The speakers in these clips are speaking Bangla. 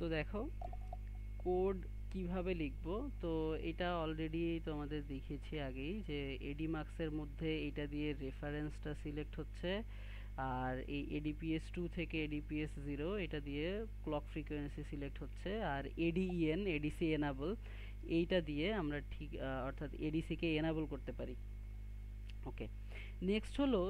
তো দেখো কোড কিভাবে লিখবো। তো এটা অলরেডি তোমাদের দেখিয়েছি আগেই যে এডি মার্কসের মধ্যে এটা দিয়ে রেফারেন্সটা সিলেক্ট হচ্ছে, আর এই এডিপিএস 2 থেকে এডিপিএস 0 এটা দিয়ে ক্লক ফ্রিকোয়েন্সি সিলেক্ট হচ্ছে, আর এডিইএন এডিসি এনাবল এইটা দিয়ে আমরা ঠিক অর্থাৎ এডিসি কে এনাবল করতে পারি। ওকে, নেক্সট হলো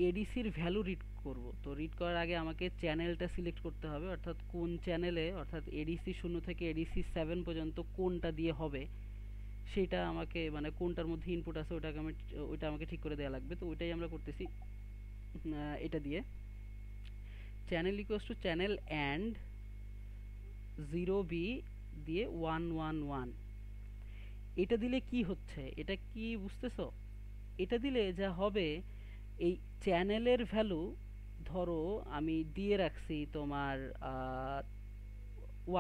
এডিসির ভ্যালু রিড করব। তো রিড করার আগে আমাকে চ্যানেলটা সিলেক্ট করতে হবে, অর্থাৎ কোন চ্যানেলে, অর্থাৎ এডিসি 0 থেকে এডিসি 7 পর্যন্ত কোনটা দিয়ে হবে সেটা আমাকে, মানে কোনটার মধ্যে ইনপুট আছে ওইটা আমাকে ঠিক করে দেওয়া লাগবে। তো ওইটাই আমরা করতেছি এটা দিয়ে channel equals to channel and 0b দিয়ে 111। এটা দিলে কি হচ্ছে, এটা কি বুঝতেছো? এটা দিলে যা হবে, এই চ্যানেলের ভ্যালু ধরো আমি দিয়ে রাখছি তোমার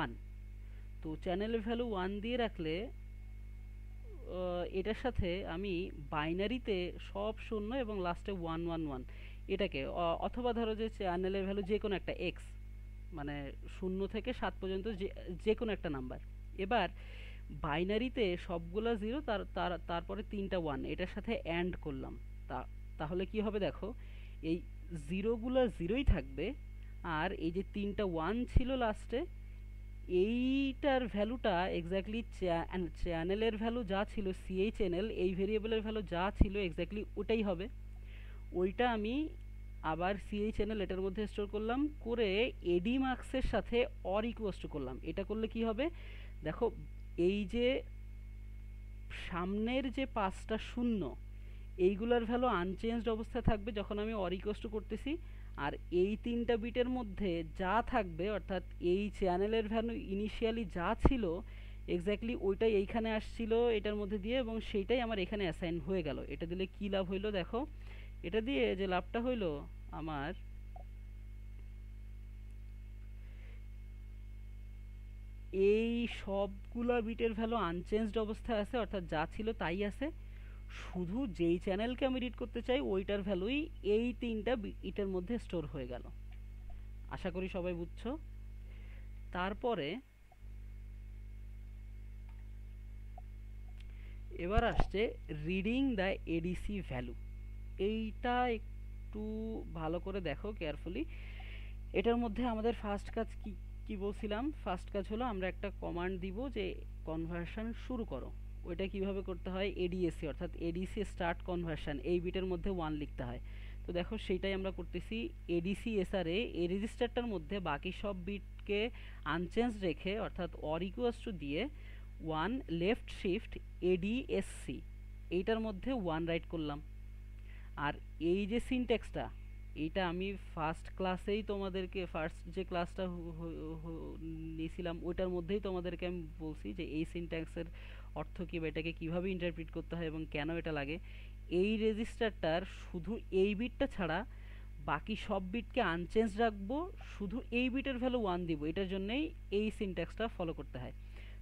1। তো চ্যানেলের ভ্যালু 1 দিয়ে রাখলে এটার সাথে আমি বাইনারিতে সব শূন্য এবং লাস্টে 111 এটাকে অথবা ধরো যে চ্যানেলের ভ্যালু যে কোনো একটা এক্স, মানে 0 থেকে 7 পর্যন্ত যে কোনো একটা নাম্বার। এবার বাইনারিতে সবগুলা জিরো, তারপরে তিনটা ওয়ান এটার সাথে অ্যান্ড করলাম। তাহলে কি হবে দেখো, এই জিরোগুলা জিরোই থাকবে, আর এই যে তিনটা ওয়ান ছিল লাস্টে এইটার ভ্যালুটা এক্স্যাক্টলি চ্যানেলের ভ্যালু যা ছিল সিএইচএনএল এই ভেরিয়েবলের ভ্যালু যা ছিল এক্স্যাক্টলি ওটাই হবে। ওইটা আমি আবার সিএইচএনএল এটার মধ্যে স্টোর করলাম, করে এডি মার্কসের সাথে অর ইকুয়ালস টু করলাম। এটা করলে কি হবে দেখো, এই যে সামনের যে পাঁচটা শূন্য এইগুলার ভ্যালু আনচেঞ্জড অবস্থায় থাকবে যখন আমি অর ইকুয়ালস টু করতেছি, আর এই তিনটা বিটের মধ্যে যা থাকবে অর্থাৎ এই চ্যানেলের ভ্যালু ইনিশিয়ালি যা ছিল এক্স্যাক্টলি ওইটাই এইখানে আসছিল এটার মধ্যে দিয়ে, এবং সেইটাই আমার এখানে অ্যাসাইন হয়ে গেল। এটা দিলে কি লাভ হইলো দেখো, এটা দিয়ে যে লাভটা হইলো আমার এই সবগুলা বিটের ভ্যালু আনচেঞ্জড অবস্থায় আছে, অর্থাৎ যা ছিল তাই আছে, শুধু যেই চ্যানেলকে আমি রিড করতে চাই ওইটার ভ্যালুই এই তিনটা বিটের মধ্যে স্টোর হয়ে গেল। আশা করি সবাই বুঝছো। তারপরে এবার আসছে রিডিং দ্য এডিসি ভ্যালু। এইটা একটু ভালো করে দেখো কেয়ারফুলি। এটার মধ্যে আমাদের ফার্স্ট কাজ কি কি বলছিলাম, ফার্স্ট কাজ হলো আমরা একটা কমান্ড দিব যে কনভার্সন শুরু করো। ওইটা কিভাবে করতে হয়, এডিএসি অর্থাৎ এডিসি স্টার্ট কনভার্সন এই বিটের মধ্যে 1 লিখতে হয়। তো দেখো সেইটাই আমরা করতেছি। এডিসি এসআরএ এই রেজিস্টারটার মধ্যে বাকি সব বিটকে আনচেঞ্জ রেখে অর্থাৎ অর ইকুয়ালস টু দিয়ে 1 লেফট শিফট এডিএসসি এইটার মধ্যে 1 রাইট করলাম। আর এই যে সিনট্যাক্সটা এইটা আমি ফার্স্ট ক্লাসেই তোমাদেরকে, ফার্স্ট যে ক্লাসটা নিয়েছিলাম ওইটার মধ্যেই তোমাদেরকে আমি বলছি যে এই সিনট্যাক্সের অর্থ কী বা এটাকে কীভাবে ইন্টারপ্রিট করতে হয় এবং কেন এটা লাগে। এই রেজিস্টারটার শুধু এই বিটটা ছাড়া বাকি সব বিটকে আনচেঞ্জ রাখবো, শুধু এই বিটের ভ্যালু 1 দিব, এটার জন্যই এই সিনট্যাক্সটা ফলো করতে হয়।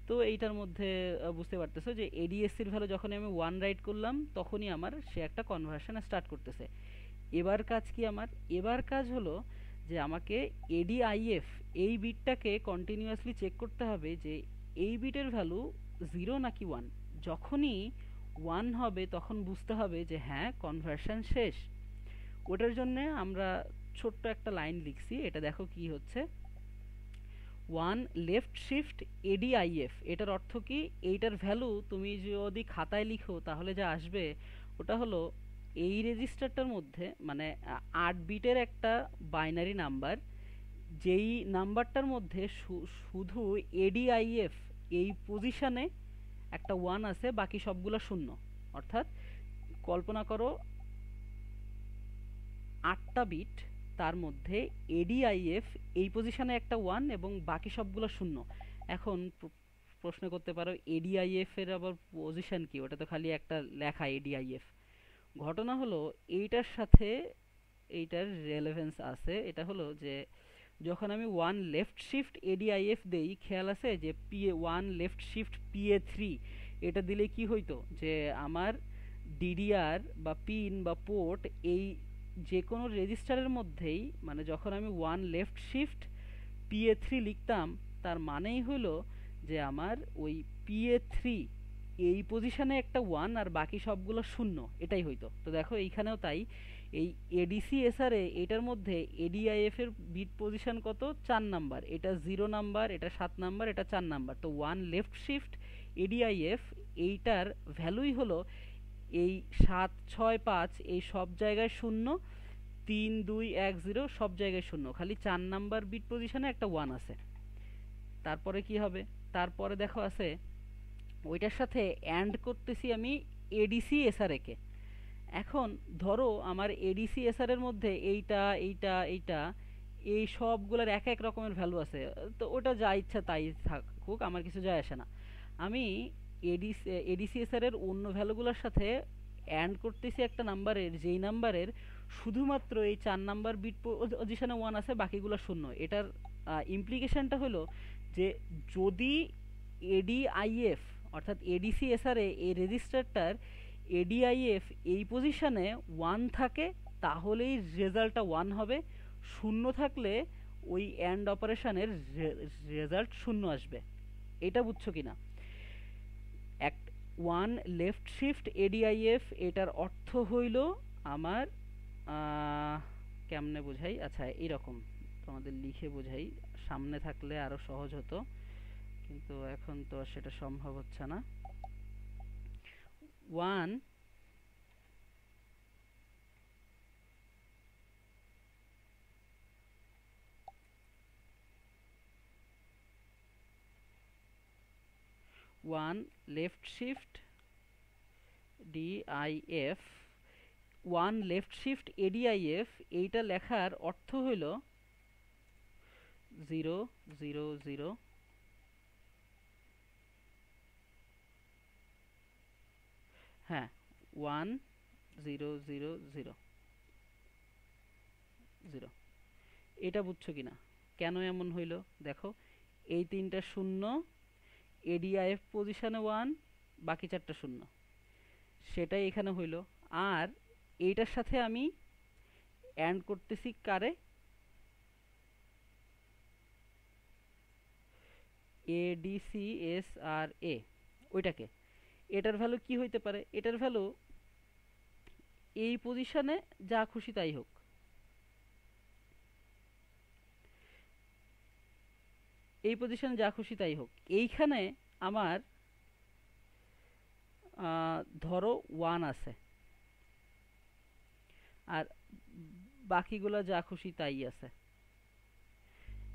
তো এইটার মধ্যে বুঝতে পারতেছো যে এডিএসসির ভ্যালু যখনই আমি 1 রাইট করলাম তখনই আমার সে একটা কনভার্সন স্টার্ট করতেছে। এবার কাজ কি আমার, এবার কাজ হলো যে আমাকে এডিআইএফ এই বিটটাকে কন্টিনিউয়াসলি চেক করতে হবে যে এই বিটের ভ্যালু 0 নাকি 1। যখনই 1 হবে তখন বুঝতে হবে যে হ্যাঁ কনভার্সন শেষ। ওটার জন্য আমরা ছোট্ট একটা লাইন লিখছি, এটা দেখো কি হচ্ছে, 1 লেফট শিফট এডিআইএফ। এটার অর্থ কি, এইটার ভ্যালু তুমি যদি খাতায় লিখো তাহলে যা আসবে ওটা হলো এই রেজিস্টারটার মধ্যে, মানে 8 বিটের একটা বাইনারি নাম্বার, যেই নাম্বারটার মধ্যে শুধু এডিআইএফ এই পজিশনে একটা 1 আছে, বাকি সবগুলো শূন্য। অর্থাৎ কল্পনা করো 8টা বিট, তার মধ্যে এডিআইএফ এই পজিশনে একটা 1 এবং বাকি সবগুলো শূন্য। এখন প্রশ্ন করতে পারো এডিআইএফ এর আবার পজিশন কি, ওটা তো খালি একটা লেখা এডিআইএফ। ঘটনা হলো এইটার সাথে এইটার রেলেভেন্স আছে। এটা হলো যে যখন আমি 1 লেফট শিফট এডিআইএফ দেই, খেয়াল আছে যে পিএ 1 লেফট শিফট পিএ3 এটা দিলে কি হইতো যে আমার ডিডিআর বা পিন বা পোর্ট এই যে কোনো রেজিস্টারের মধ্যেই, মানে যখন আমি 1 লেফট শিফট পিএ3 লিখতাম তার মানেই হলো যে আমার ওই PA3 এই পজিশনে একটা 1 আর বাকি সবগুলো শূন্য, এটাই হইতো। তো দেখো এইখানেও তাই, এই ADC SR এটার মধ্যে ADIF এর বিট পজিশন কত, 4 নাম্বার, এটা 0 নাম্বার, এটা 7 নাম্বার, এটা 4 নাম্বার। তো 1 লেফট শিফট ADIF এইটার ভ্যালুই হলো এই 7 6 5 এই সব জায়গায় শূন্য, 3 2 1 0 সব জায়গায় শূন্য, খালি 4 নাম্বার বিট পজিশনে একটা 1 আছে। তারপরে কি হবে, তারপরে দেখো আছে ওইটার সাথে অ্যান্ড করতেছি আমি ADC SR কে। এখন ধরো আমার ADC SR এর মধ্যে এইটা এইটা এইটা এই সবগুলোর এক এক রকমের ভ্যালু আছে, তো ওটা যা ইচ্ছা তাই থাকুক, আমার কিছু যায় আসে না। আমি ADC SR এর অন্য ভ্যালুগুলোর সাথে অ্যান্ড করতেছি একটা নাম্বারের, যেই নাম্বারের শুধুমাত্র এই 4 নাম্বার বিট পজিশনে 1 আছে, বাকিগুলো শূন্য। এটার ইমপ্লিকেশনটা হলো যে যদি ADIF অর্থাৎ ADC SR এই রেজিস্টারটার ADIF এই পজিশনে 1 থাকে তাহলেই রেজাল্টটা 1 হবে, শূন্য থাকলে ওই অ্যান্ড অপারেশনের রেজাল্ট শূন্য আসবে। এটা বুঝছো কিনা? এক 1 লেফট শিফট ADIF এটার অর্থ হইল আমার কেমনে বোঝাই, আচ্ছা এইরকম তোমাদের লিখে বোঝাই, সামনে থাকলে আরো সহজ হতো, কিন্তু এখন তো আর সেটা সম্ভব হচ্ছে না। 1 left shift DIF 1 left shift ADIF এইটা লেখার অর্থ হইল 0 0 0 হ্যাঁ 1 0 0 0 0। এটা বুঝছো কিনা কেন এমন হইল? দেখো এই তিনটা শূন্য, ADIF পজিশনে 1, বাকি চারটা শূন্য, সেটাই এখানে হইল। আর এইটার সাথে আমি অ্যান্ড করতেছি কারে, ADCSRA ওইটাকে। এটার ভ্যালু কি হইতে পারে, এটার ভ্যালু এই পজিশনে যা খুশি তাই হোক, এই পজিশনে যা খুশি তাই হোক। এইখানে আমার ধরো 1 আছে আর বাকিগুলা যা খুশি তাই আছে।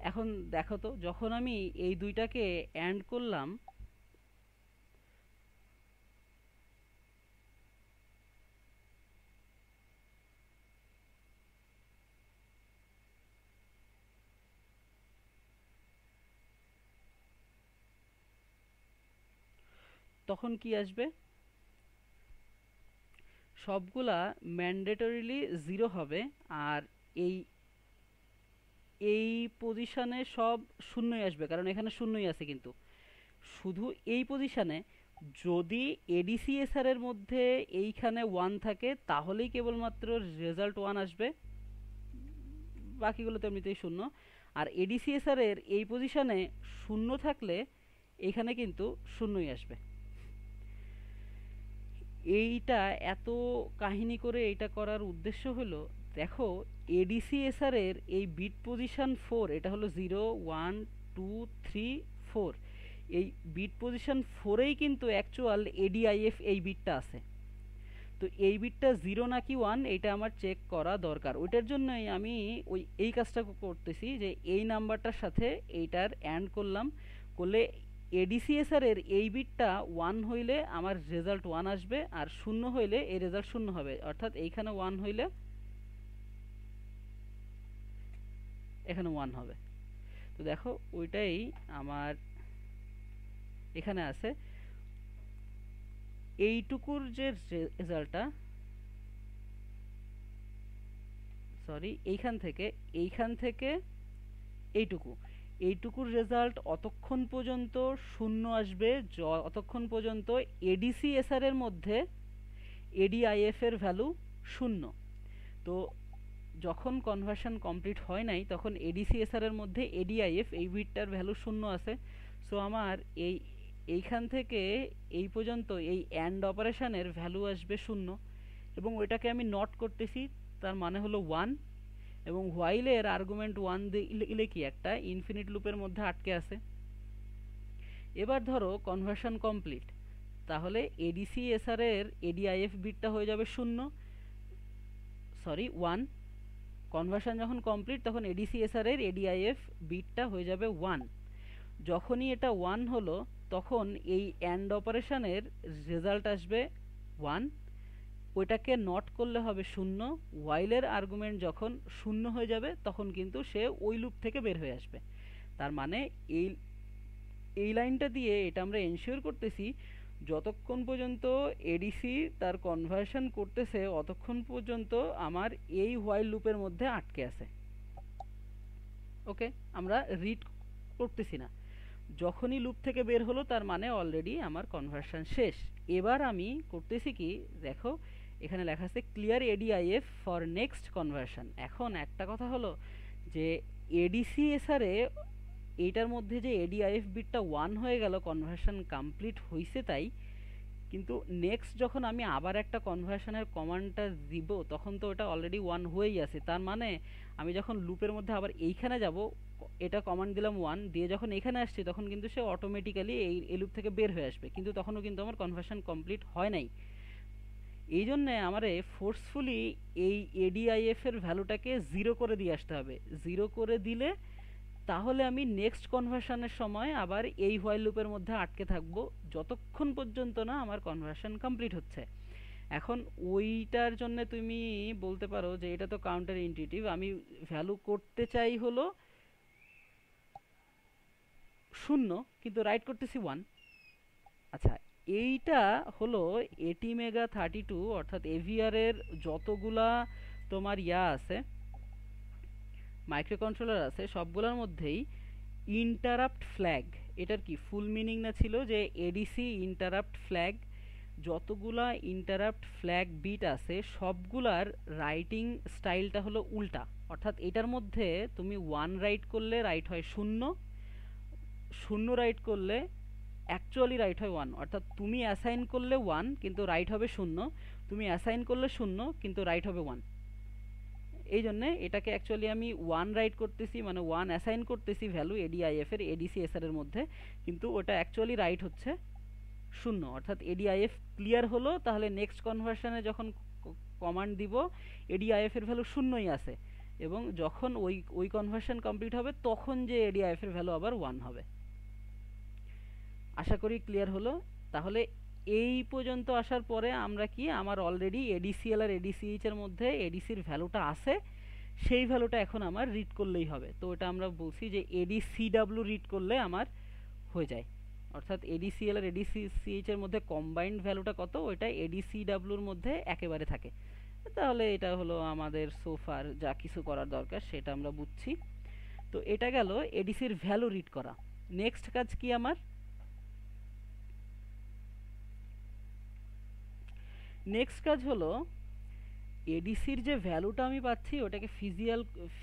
এখন দেখো তো যখন আমি এই দুইটাকে অ্যান্ড করলাম, তখন কি আসবে, সবগুলা ম্যান্ডেটরিলি 0 হবে, আর এই এই পজিশনে সব শূন্যই আসবে, কারণ এখানে শূন্যই আছে। কিন্তু শুধু এই পজিশনে যদি ADCSR এর মধ্যে এইখানে 1 থাকে তাহলেই কেবলমাত্র রেজাল্ট 1 আসবে, বাকিগুলো তো এমনিতেই শূন্য। আর ADCSR এর এই পজিশনে শূন্য থাকলে এখানে কিন্তু শূন্যই আসবে। এইটা এত কাহিনী করে এইটা করার উদ্দেশ্য হলো, দেখো ADCSR এর এই বিট পজিশন 4, এটা হলো 0 1 2 3 4, এই বিট পজিশন 4এই কিন্তু অ্যাকচুয়াল ADIF এই বিটটা আছে। তো এই বিটটা 0 নাকি 1 এইটা আমার চেক করা দরকার। ওইটার জন্যই আমি এই কাজটা করতেছি যে এই নাম্বারটার সাথে এইটার অ্যান্ড করলাম, করলে ADCSR এর এই বিটটা 1 হইলে আমার রেজাল্ট 1 আসবে, আর 0 হইলে এই রেজাল্ট 0 হবে। অর্থাৎ এইখানে 1 হইলে এখানে 1 হবে। তো দেখো ওইটাই আমার এখানে আছে। এইটুকুর যে রেজাল্টটা, সরি এইখান থেকে এইটুকু, এইটুকুর রেজাল্ট অতক্ষণ পর্যন্ত শূন্য আসবে অতক্ষণ পর্যন্ত ADCSR এর মধ্যে ADIF এর ভ্যালু শূন্য। তো যখন কনভার্সন কমপ্লিট হয় নাই তখন এডিসিএসআর এর মধ্যে এডিআইএফ এই বিটটার ভ্যালু শূন্য আছে। সো আমার এইখান থেকে এই পর্যন্ত এই অ্যান্ড অপারেশনের ভ্যালু আসবে শূন্য, এবং ওইটাকে আমি নট করতেছি, তার মানে হলো ওয়ান। এবং হোয়াইলের আর্গুমেন্ট ওয়ান দিলে কি একটা ইনফিনিট লুপের মধ্যে আটকে আছে। এবার ধরো কনভার্সন কমপ্লিট, তাহলে এডিসিএসআর এর এডিআইএফ বিটটা হয়ে যাবে শূন্য, সরি ওয়ান। কনভার্সন যখন কমপ্লিট তখন এডিসিএসআর এর এডিআইএফ বিটটা হয়ে যাবে ওয়ান। যখনই এটা ওয়ান হলো তখন এই অ্যান্ড অপারেশনের রেজাল্ট আসবে ওয়ান, ওইটাকে নট করলে হবে শূন্য। ওয়াইলের আর্গুমেন্ট যখন শূন্য হয়ে যাবে তখন কিন্তু সে ওই লুপ থেকে বের হয়ে আসবে। তার মানে এই এই লাইনটা দিয়ে এটা আমরা এনশিওর করতেছি যতক্ষণ পর্যন্ত এডিসি তার কনভার্সন করতেছে অতক্ষণ পর্যন্ত আমার এই হোয়াইল লুপের মধ্যে আটকে আছে। ওকে, আমরা রিড করতেছি না। যখনই লুপ থেকে বের হলো তার মানে অলরেডি আমার কনভার্সন শেষ। এবার আমি করতেছি কি, দেখো এখানে লেখা আছে ক্লিয়ার এডিআইএফ ফর নেক্সট কনভার্সন। এখন একটা কথা হলো যে এডিসিএসআর এ এইটার মধ্যে যে এডিআইএফ বিটটা ওয়ান হয়ে গেল, কনভার্সন কমপ্লিট হয়েছে তাই, কিন্তু নেক্সট যখন আমি আবার একটা কনভার্সনের কমান্ডটা দিব তখন তো ওটা অলরেডি ওয়ান হয়েই আছে। তার মানে আমি যখন লুপের মধ্যে আবার এইখানে যাব, এটা কমান্ড দিলাম ওয়ান দিয়ে, যখন এখানে আসছি তখন কিন্তু সে অটোমেটিক্যালি এই লুপ থেকে বের হয়ে আসবে, কিন্তু তখনও কিন্তু আমার কনভার্সন কমপ্লিট হয় নাই। এই জন্যে আমারে ফোর্সফুলি এই এডিআইএফ এর ভ্যালুটাকে জিরো করে দিয়ে আসতে হবে। জিরো করে দিলে তাহলে আমি নেক্সট কনভার্সনের সময় আবার এই হোয়াইল লুপের মধ্যে আটকে থাকবো যতক্ষণ পর্যন্ত না আমার কনভার্সন কমপ্লিট হচ্ছে। এখন ওইটার জন্য তুমি বলতে পারো যে এটা তো কাউন্টার ইনটিউটিভ, আমি ভ্যালু করতে চাই হলো শূন্য কিন্তু রাইট করতেছি ওয়ান। আচ্ছা, এইটা হলো এটি মেগা 32 অর্থাৎ এভিআর এর যতগুলা তোমার আছে মাইক্রো কন্ট্রোলার আছে সবগুলোর মধ্যেই ইন্টারাপ্ট ফ্ল্যাগ, এটার কি ফুল মিনিং না ছিল যে এডিসি ইন্টারাপ্ট ফ্ল্যাগ। যতগুলা ইন্টারাপ্ট ফ্ল্যাগ বিট আছে সবগুলার রাইটিং স্টাইলটা হলো উল্টা, অর্থাৎ এটার মধ্যে তুমি ওয়ান রাইট করলে রাইট হয় শূন্য, শূন্য রাইট করলে অ্যাকচুয়ালি রাইট হয় ওয়ান। অর্থাৎ তুমি অ্যাসাইন করলে ওয়ান কিন্তু রাইট হবে শূন্য, তুমি অ্যাসাইন করলে শূন্য কিন্তু রাইট হবে ওয়ান। এই জন্যে এটাকে অ্যাকচুয়ালি আমি ওয়ান রাইট করতেছি, মানে ওয়ান অ্যাসাইন করতেছি ভ্যালু এডিআইএফ এর এডিসিএসআর এর মধ্যে, কিন্তু ওটা অ্যাকচুয়ালি রাইট হচ্ছে শূন্য। অর্থাৎ এডিআইএফ ক্লিয়ার হলো, তাহলে নেক্সট কনভার্সনে যখন কমান্ড দিব এডিআইএফ এর ভ্যালু শূন্যই আছে, এবং যখন ওই কনভার্সন কমপ্লিট হবে তখন যে এডিআইএফ এর ভ্যালু আবার ওয়ান হবে। আশা করি ক্লিয়ার হলো। তাহলে এই পর্যন্ত আসার পরে আমরা কি, আমার অলরেডি এডিসিএল আর এডিসিএইচ এর মধ্যে এডিসির ভ্যালুটা আছে, সেই ভ্যালুটা এখন আমার রিড করলেই হবে। তো এটা আমরা বলছি যে এডিসিডাব্লিউ রিড করলে আমার হয়ে যায়, অর্থাৎ এডিসিএল আর এডিসিএইচ এর মধ্যে কম্বাইন্ড ভ্যালুটা কত ওইটা এডিসিডাব্লিউর মধ্যে একেবারে থাকে। তাহলে এটা হলো আমাদের সোফার যা কিছু করার দরকার সেটা আমরা বুঝছি। তো এটা গেল এডিসির ভ্যালু রিড করা। নেক্সট কাজ কি আমার, নেক্সট কাজ হলো এডিসির যে ভ্যালুটা আমি পাচ্ছি ওটাকে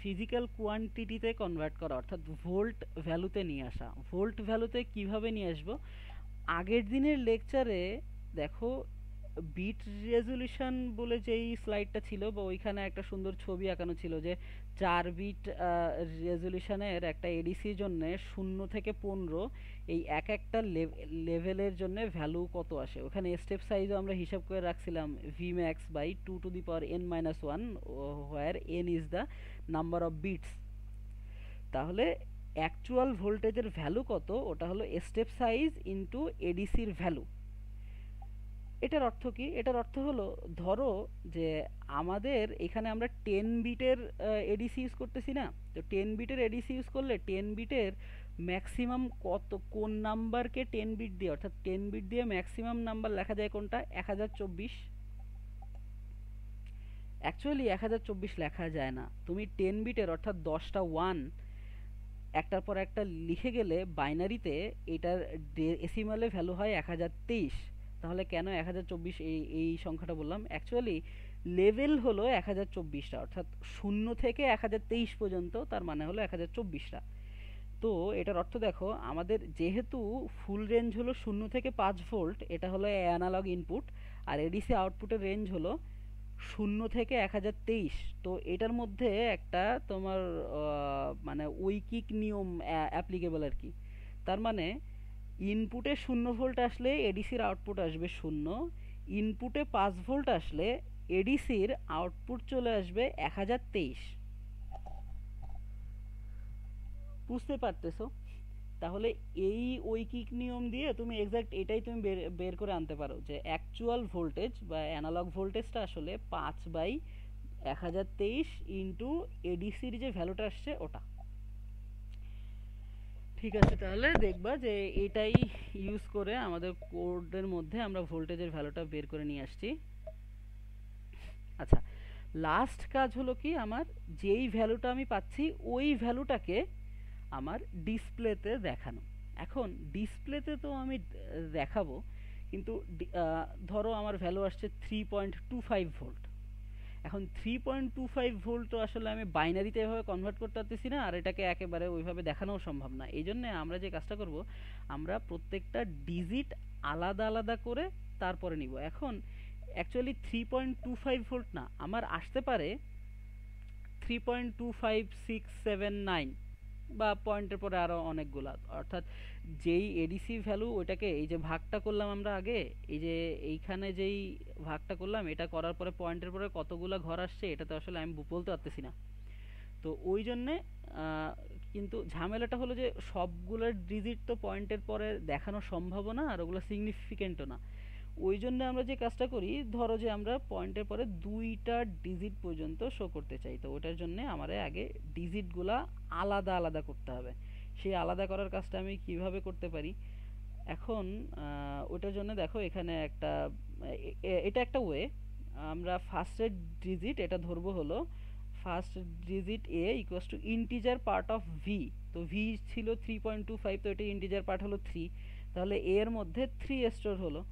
ফিজিক্যাল কোয়ান্টিটিতে কনভার্ট করা, অর্থাৎ ভোল্ট ভ্যালুতে নিয়ে আসা। ভোল্ট ভ্যালুতে কিভাবে নিয়ে আসবো, আগের দিনের লেকচারে দেখো বিট রেজলিউশন বলে যেই স্লাইডটা ছিল বা ওইখানে একটা সুন্দর ছবি আঁকানো ছিল যে 4 বিট রেজলিউশনের একটা এডিসির জন্য 0 থেকে 15 এই এক একটা লেভেলের জন্য ভ্যালু কত আসে। ওখানে স্টেপ সাইজও আমরা হিসাব করে রাখছিলাম V max by 2^n-1 where n is the number of bits. তাহলে অ্যাকচুয়াল ভোল্টেজের ভ্যালু কত, ওটা হলো স্টেপ সাইজ ইনটু এডিসির ভ্যালু। এটার অর্থ কি, এটার অর্থ হলো ধরো যে আমাদের এখানে আমরা 10 বিটের এডিসি ইউজ করতেছি না, তো 10 বিটের এডিসি ইউজ করলে 10 বিটের ম্যাক্সিমাম কত, কোন নাম্বারকে 10 বিট দিয়ে, অর্থাৎ 10 বিট দিয়ে ম্যাক্সিমাম নাম্বার লেখা যায় কোনটা, 1024। অ্যাকচুয়ালি 1024 লেখা যায় না, তুমি 10 বিটের অর্থাৎ 10টা ওয়ান একটার পর একটা লিখে গেলে বাইনারিতে এটার ডেসিমালে ভ্যালু হয় 1023। তাহলে কেন 1024 এই সংখ্যাটা বললাম, অ্যাকচুয়ালি লেভেল হলো 1024টা, অর্থাৎ 0 থেকে 1023 পর্যন্ত, তার মানে হলো 1024টা। তো এটার অর্থ দেখো, আমাদের যেহেতু ফুল রেঞ্জ হলো 0 থেকে 5 ভোল্ট, এটা হলো অ্যানালগ ইনপুট, আর এডিসি আউটপুটের রেঞ্জ হলো 0 থেকে 1023। তো এটার মধ্যে একটা তোমার মানে ঐকিক নিয়ম অ্যাপ্লিকেবল আর কি। তার মানে ইনপুটে 0 ভোল্ট আসলে এডিসির আউটপুট আসবে 0, ইনপুটে 5 ভোল্ট আসলে এডিসির আউটপুট চলে আসবে 1023। বুঝতে পারতেছো? তাহলে এই ঐকিক নিয়ম দিয়ে তুমি এক্সাক্ট এটাই তুমি বের করে আনতে পারো যে অ্যাকচুয়াল ভোল্টেজ বা অ্যানালগ ভোল্টেজটা আসলে 5/1023 ইন্টু এডিসির যে ভ্যালুটা আসছে ওটা। ঠিক আছে, তাহলে দেখবা যে এটাই ইউজ করে আমাদের কোডের মধ্যে আমরা ভোল্টেজের ভ্যালুটা বের করে নিয়ে আসছি। আচ্ছা, লাস্ট কাজ হলো কি, আমার যেই ভ্যালুটা আমি পাচ্ছি ওই ভ্যালুটাকে আমার ডিসপ্লেতে দেখানো। এখন ডিসপ্লেতে তো আমি দেখাবো, কিন্তু ধরো আমার ভ্যালু আসছে 3.25 ভোল্ট। এখন 3.25 ভোল্ট তো আসলে আমি বাইনারিতে এভাবে কনভার্ট করতে পারতেছি না, আর এটাকে একেবারে ওইভাবে দেখানোও সম্ভব না। এই জন্যে আমরা যে কাজটা করব, আমরা প্রত্যেকটা ডিজিট আলাদা আলাদা করে তারপরে নিব। এখন অ্যাকচুয়ালি 3.25 ভোল্ট না, আমার আসতে পারে 3.25679, বা পয়েন্টের পরে আরো অনেকগুলা। অর্থাৎ যেই এডিসি ভ্যালু, ওইটাকে এই যে ভাগটা করলাম আমরা আগে, এই যে এইখানে যেই ভাগটা করলাম, এটা করার পরে পয়েন্টের পরে কতগুলা ঘর আসছে এটা তো আসলে আমি বলতে পারতেছি না। তো ওই জন্যে আহ, কিন্তু ঝামেলাটা হলো যে সবগুলোর ডিজিট তো পয়েন্টের পরে দেখানো সম্ভব না, আর ওগুলো সিগনিফিকেন্টও না। ওই জন্য আমরা যে কাজটা করি, ধরো যে আমরা পয়েন্টের পরে 2টা ডিজিট পর্যন্ত শো করতে চাই, তো ওটার জন্য আমাদের আগে ডিজিটগুলা আলাদা আলাদা করতে হবে। সেই আলাদা করার কাজটা আমি কিভাবে করতে পারি এখন, ওটার জন্য দেখো এখানে একটা এটা একটা ওয়ে। আমরা ফার্স্টের ডিজিট এটা ধরবো হলো first digit A equals to integer part of V. তো ভি ছিল 3.25, তো এটা ইন্টিজার পার্ট হলো 3, তাহলে এ এর মধ্যে 3 স্টোর হলো।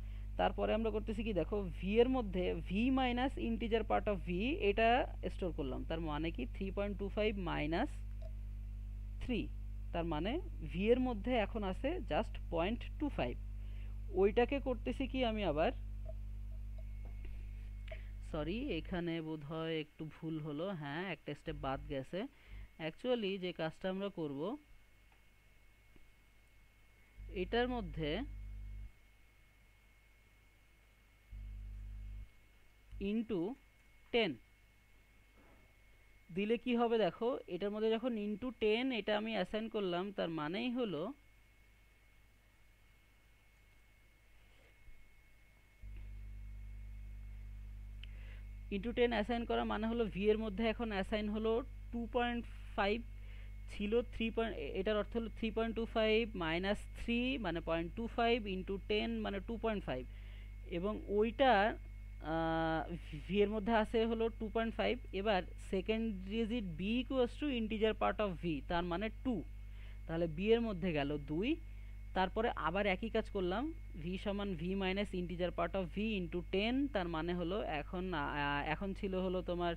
তারপরে আমরা করতেছি কি, দেখো ভি এর মধ্যে V minus integer part of V এটা স্টোর করলাম, তার মানে কি 3.25 মাইনাস 3, তার মানে ভি এর মধ্যে এখন আছে জাস্ট 0.25। ওইটাকে করতেছি কি আমি আবার, সরি এখানে বোধহয় একটু ভুল হলো, হ্যাঁ একটা স্টেপ বাদ গেছে। অ্যাকচুয়ালি যে কাজটা আমরা করব, এটার মধ্যে ইনটু 10 দিলে কি হবে দেখো, এটার মধ্যে যখন ইনটু 10 এটা আমি অ্যাসাইন করলাম, তার মানেই হলো ইনটু 10 অ্যাসাইন করা মানে হলো ভি এর মধ্যে এখন অ্যাসাইন হলো 2.5, ছিল 3 এটার অর্থ হলো 3.25 মাইনাস 3 মানে 0.25 ইন্টু 10 মানে 2.5, এবং ওইটা ভি এর মধ্যে আছে হলো 2.5। এবার second digit B equals to integer part of V, তার মানে 2, তাহলে বি এর মধ্যে গেল 2। তারপরে আবার একই কাজ করলাম, ভি সমান V minus integer part of V into 10, তার মানে হলো এখন এখন ছিল হলো তোমার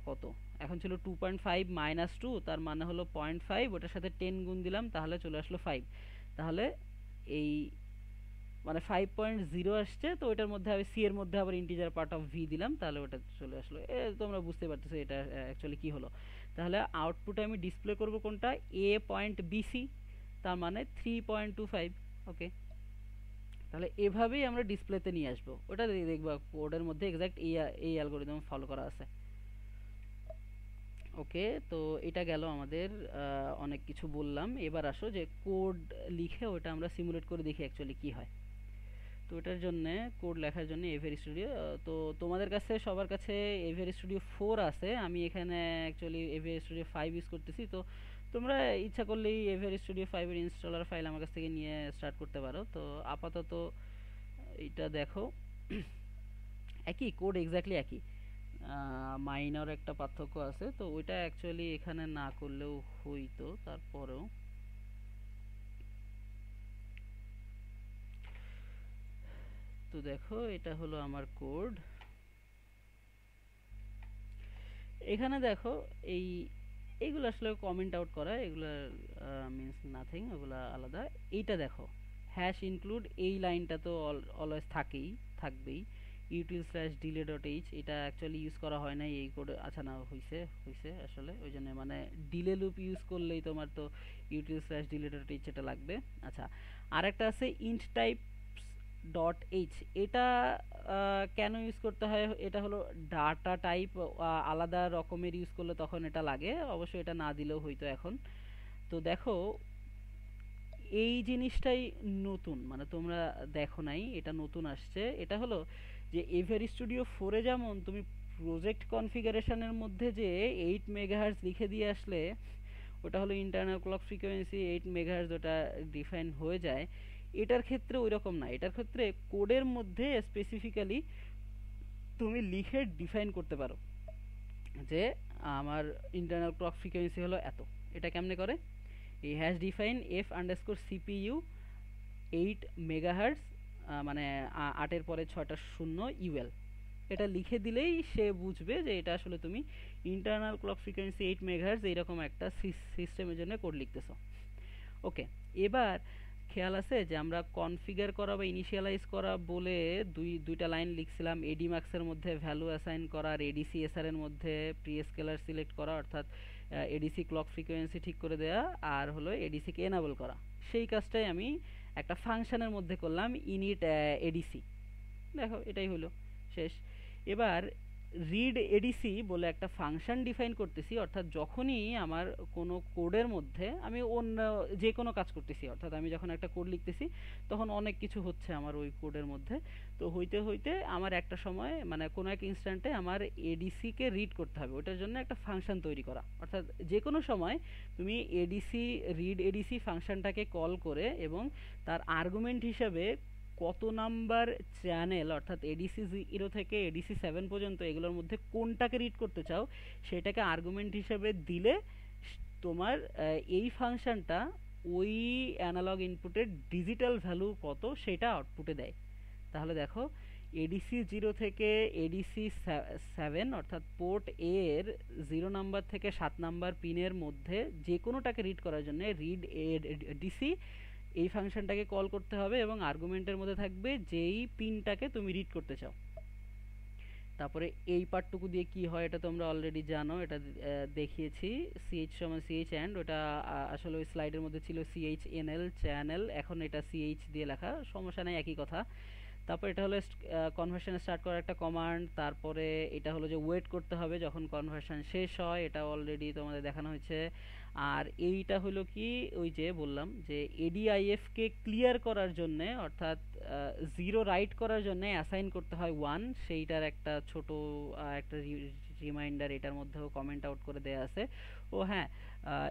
কত, এখন ছিল 2.5 মাইনাস 2, তার মানে হলো 0.5, ওটার সাথে 10 গুণ দিলাম তাহলে চলে আসলো 5। তাহলে এই মানে 5.0 আসছে, তো ওটার মধ্যে আমি সি এর মধ্যে আবার ইন্টিজার পার্ট অফ ভি দিলাম, তাহলে ওটা চলে আসলো। তোমরা বুঝতে পারতেছো এটা অ্যাকচুয়ালি কি হলো। তাহলে আউটপুটে আমি ডিসপ্লে করব কোনটা, এ পয়েন্ট বিসি, তার মানে 3.25। ওকে, তাহলে এভাবেই আমরা ডিসপ্লেতে নিয়ে আসবো, ওটা দেখবা কোডের মধ্যে এক্সাক্ট এই অ্যালগোরিদম ফলো করা আছে। ওকে, তো এটা গেল আমাদের অনেক কিছু বললাম। এবার আসো যে কোড লিখে ওটা আমরা সিমুলেট করে দেখি অ্যাকচুয়ালি কি হয়। তো এটার জন্য কোড লেখার জন্য এভিআর স্টুডিও, তো তোমাদের কাছে সবার কাছে এভিআর স্টুডিও 4 আছে, আমি এখানে অ্যাকচুয়ালি এভিআর স্টুডিও 5 ইউজ করতেছি। তো তোমরা ইচ্ছা করলেই এভিআর স্টুডিও 5 এর ইনস্টলার ফাইল আমার কাছ থেকে নিয়ে স্টার্ট করতে পারো। তো আপাতত এটা দেখো একই কোড, এক্স্যাক্টলি একই, মাইনর একটা পার্থক্য আছে, তো ওইটা অ্যাকচুয়ালি এখানে না করলেও হইতো তারপরেও। তো দেখো এটা হলো আমার কোড। এখানে দেখো এই এইগুলো আসলে কমেন্ট আউট করা, এগুলো মিন্স নাথিং, ওগুলো আলাদা। এইটা দেখো, হ্যাশ ইনক্লুড, এই লাইনটা তো অলওয়েজ থাকবেই। Util slash delay dot H, এটা অ্যাকচুয়ালি ইউজ করা হয় না এই কোডে। আচ্ছা না, হইছে আসলে, ওই জন্য মানে ডিলে লুপ ইউজ করলেই তোমার তো util slash delay dot H এটা লাগবে। আচ্ছা, আরেকটা আছে ইন্ট টাইপ ডট এইচ, এটা কেন ইউজ করতে হয়? এটা হলো ডাটা টাইপ আলাদা রকমের ইউজ করলে তখন এটা লাগে, অবশ্য এটা না দিলেও হইতো এখন। তো দেখো এই জিনিসটাই নতুন, মানে তোমরা দেখো নাই, এটা নতুন আসছে। এটা হলো যে এভিআর স্টুডিও 4 এ যেমন তুমি প্রজেক্ট কনফিগারেশনের মধ্যে যে 8 মেগাহার্জ লিখে দিয়ে আসলে ওটা হলো ইন্টারনাল ক্লক ফ্রিকোয়েন্সি 8 মেগাহার্জ, ওটা ডিফাইন হয়ে যায়। এটার ক্ষেত্রে ওই রকম না, এটার ক্ষেত্রে কোডের মধ্যে স্পেসিফিক্যালি তুমি লিখে ডিফাইন করতে পারো যে আমার ইন্টারনাল ক্লক ফ্রিকোয়েন্সি হলো এত। এটা কেমনে করে? এই hash define F underscore CPU 8 megahertz, মানে 8-এর পরে 6টা শূন্য ইউএল, এটা লিখে দিলেই সে বুঝবে যে এটা আসলে তুমি ইন্টারনাল ক্লক ফ্রিকোয়েন্সি 8 মেগাহার্জ এইরকম একটা সিস্টেমের জন্য কোড লিখতেছো। ওকে, এবার খেয়াল আছে যে আমরা কনফিগার করা বা ইনিশিয়ালাইজ করা বলে দুইটা লাইন লিখছিলাম, এডি মার্কসের মধ্যে ভ্যালু অ্যাসাইন করা আর এডিসি এসআর এর মধ্যে প্রি স্কেলার সিলেক্ট করা, অর্থাৎ এডিসি ক্লক ফ্রিকোয়েন্সি ঠিক করে দেওয়া আর হলো এডিসি কে এনাবল করা। সেই কাজটাই আমি একটা ফাংশনের মধ্যে করলাম, ইনিট এডিসি। দেখো এটাই হলো শেষ। এবার রিড এডিসি বলে একটা ফাংশন ডিফাইন করতেছি, অর্থাৎ যখনই আমার কোনো কোডের মধ্যে আমি অন্য যে কোনো কাজ করতেছি, অর্থাৎ আমি যখন একটা কোড লিখতেছি তখন অনেক কিছু হচ্ছে আমার ওই কোডের মধ্যে, তো হইতে হইতে আমার একটা সময় মানে কোনো এক ইনস্ট্যান্টে আমার এডিসি কে রিড করতে হবে, ওটার জন্য একটা ফাংশন তৈরি করা। অর্থাৎ যে কোনো সময় তুমি এডিসি রিড এডিসি ফাংশনটাকে কল করে এবং তার আর্গুমেন্ট হিসাবে কত নাম্বার চ্যানেল, অর্থাৎ এডিসি 0 থেকে এডিসি 7 পর্যন্ত এগুলোর মধ্যে কোনটাকে রিড করতে চাও সেটাকে আর্গুমেন্ট হিসেবে দিলে তোমার এই ফাংশনটা ওই অ্যানালগ ইনপুটের ডিজিটাল ভ্যালু কত সেটা আউটপুটে দেয়। তাহলে দেখো এডিসি 0 থেকে এডিসি 7, অর্থাৎ পোর্ট এ এর 0 নাম্বার থেকে 7 নাম্বার পিনের মধ্যে যে কোনোটাকে রিড করার জন্য রিড এডিসি এই ফাংশনটাকে কল করতে হবে এবং আর্গুমেন্টের মধ্যে থাকবে যেই পিনটাকে তুমি রিড করতে চাও। তারপরে এই পার্টটুকু দিয়ে কি হয় এটা তোমরা অলরেডি জানো, এটা দেখিয়েছি। সিএইচ সমান সিএইচ অ্যান্ড, ওটা আসলে ওই স্লাইডের মধ্যে ছিল সিএইচ এনএল চ্যানেল, এখন এটা সিএইচ দিয়ে লেখা, সমস্যা নেই, একই কথা। তারপর এটা হলো কনভার্সন স্টার্ট করার একটা কমান্ড। তারপরে এটা হলো যে ওয়েট করতে হবে যখন কনভার্সন শেষ হয়, এটা অলরেডি তোমাদের দেখানো হয়েছে। আর এইটা হলো কি, ওই যে বললাম যে এডিআইএফ কে ক্লিয়ার করার জন্য, অর্থাৎ 0 রাইট করার জন্য অ্যাসাইন করতে হয় 1, সেইটার একটা ছোট একটা রিমাইন্ডার এটার মধ্যেও কমেন্ট আউট করে দেয়া আছে। ও হ্যাঁ,